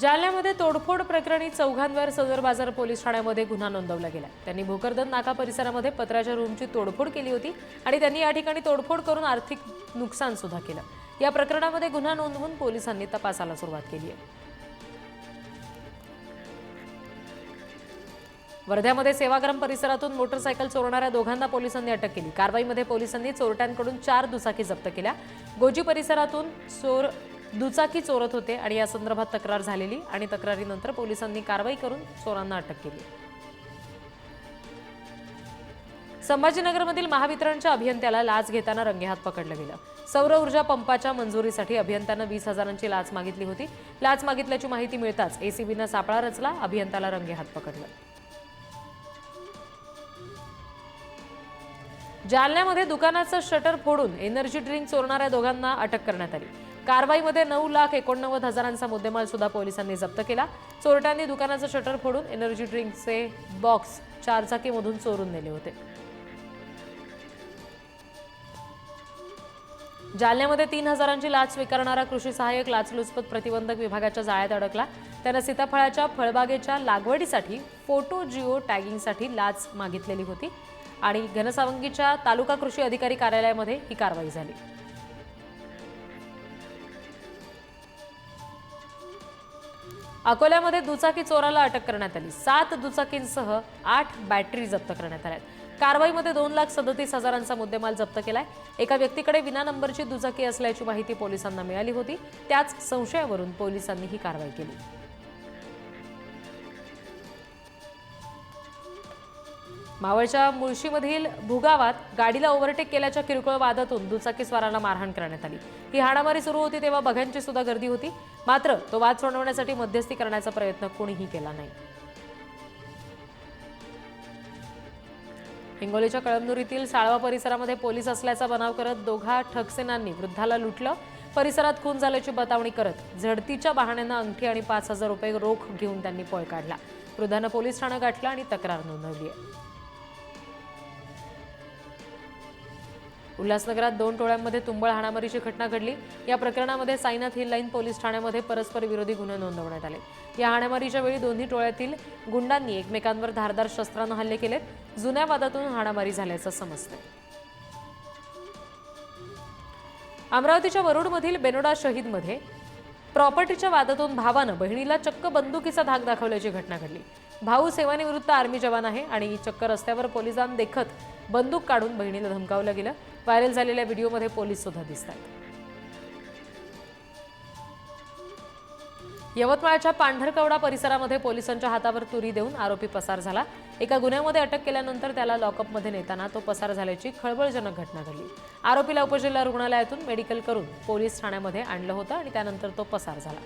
जालन्यामध्ये तोडफोड प्रकरणी चौघांवर सदर बाजार पोलीस ठाण्यामध्ये गुन्हा नोंदवला गेला। त्यांनी भोकरदन नाका परिसरामध्ये पत्र्याच्या रूमची तोडफोड केली होती आणि त्यांनी या ठिकाणी तोडफोड करून आर्थिक नुकसान सुद्धा केलं। या प्रकरणामध्ये गुन्हा नोंदवून पोलिसांनी तपासाला सुरुवात केली आहे। वर्ध्यामध्ये सेवाग्राम परिसरातून मोटरसायकल चोरणाऱ्या दोघांना पोलिसांनी अटक केली। कारवाईमध्ये पोलिसांनी चोरट्यांकडून 4 दुचाकी जप्त केल्या। गोजी परिसरातून चोर दुचाकी चोरत होते आणि या संदर्भात तक्रार झालेली आणि तक्रारीनंतर पोलिसांनी कारवाई करून चोरांना अटक केली। संभाजीनगरमधील महावितरणच्या अभियंत्याला लाच घेताना रंगेहात पकडलं गेलं। सौर ऊर्जा पंपाच्या मंजुरीसाठी अभियंत्यानं 20,000ची लाच मागितली होती। लाच मागितल्याची माहिती मिळताच एसीबीनं सापळा रचला, अभियंत्याला रंगेहात पकडलं। जालन्यामध्ये दुकानाचं शटर फोडून एनर्जी ड्रिंक चोरणाऱ्या दोघांना अटक करण्यात आली। कारवाईमध्ये 9,89,000चा मुद्देमाल सुद्धा पोलिसांनी जप्त केला। चोरट्यांनी दुकानाचं शटर फोडून एनर्जी ड्रिंकचे बॉक्स 4 चाकीमधून चोरून नेले होते। जालन्यामध्ये 3,000ची लाच स्वीकारणारा कृषी सहाय्यक लाचलुचपत प्रतिबंधक विभागाच्या जाळ्यात अडकला। त्यानं सीताफळाच्या फळबागेच्या लागवडीसाठी फोटो जिओ टॅगिंगसाठी लाच मागितलेली होती आणि घनसावंगीच्या तालुका कृषी अधिकारी कार्यालयामध्ये ही कारवाई झाली। अकोल्यामध्ये दुचाकी चोराला अटक करण्यात आली। 7 दुचाकींसह 8 बॅटरी जप्त करण्यात आल्या। कारवाईमध्ये 2,37,000चा मुद्देमाल जप्त केलाय। एका व्यक्तीकडे विना नंबरची दुचाकी असल्याची माहिती पोलिसांना मिळाली होती। त्याच संशयावरून पोलिसांनी ही कारवाई केली। मावळच्या मुळशीमधील भुगावात गाडीला ओव्हरटेक केल्याच्या किरकोळ वादातून दुचाकीस्वाराला मारहाण करण्यात आली। ही हाणामारी सुरू होती तेव्हा बघ्यांची सुद्धा गर्दी होती, मात्र तो वाद सोडवण्यासाठी मध्यस्थी करण्याचा प्रयत्न कोणीही केला नाही। हिंगोलीच्या कळमनुरीतील साळवा परिसरामध्ये पोलीस असल्याचा बनाव करत दोघा ठगसेनांनी वृद्धाला लुटलं। परिसरात खून झाल्याची बतावणी करत झडतीच्या बहाण्यानं अंगठी आणि 5,000 रुपये रोख घेऊन त्यांनी पळ काढला। वृद्धानं पोलीस ठाणं गाठलं आणि तक्रार नोंदवली आहे। उल्हासनगरात 2 टोळ्यांमध्ये तुंबळ हाणामारीची घटना घडली। या प्रकरणामध्ये साईनाथ हिल लाईन पोलीस ठाण्यामध्ये परस्पर विरोधी गुन्हे नोंदवण्यात आले। या हाणामारीच्या वेळी दोन्ही टोळ्यातील गुंडांनी एकमेकांवर धारदार शस्त्रानं हल्ले केलेत। जुन्या वादातून हाणामारी झाल्याचं समजतंय। अमरावतीच्या वरुडमधील बेनोडा शहीदमध्ये प्रॉपर्टीच्या वादातून भावानं बहिणीला चक्क बंदुकीचा धाक दाखवल्याची घटना घडली। भाऊ सेवानिवृत्त आर्मी जवान आहे आणि चक्क रस्त्यावर पोलिसांना देखत बंदूक काढून बहिणीला धमकावलं गेलं। व्हायरल झालेल्या व्हिडिओमध्ये पोलीस सुद्धा दिसतात। यवतमाळच्या पांढरकवडा परिसरामध्ये पोलिसांच्या हातावर तुरी देऊन आरोपी पसार झाला। एका गुन्ह्यामध्ये अटक केल्यानंतर त्याला लॉकअपमध्ये नेताना तो पसार झाल्याची खळबळजनक घटना घडली। आरोपीला उपजिल्हा रुग्णालयातून मेडिकल करून पोलीस ठाण्यामध्ये आणलं होतं आणि त्यानंतर तो पसार झाला।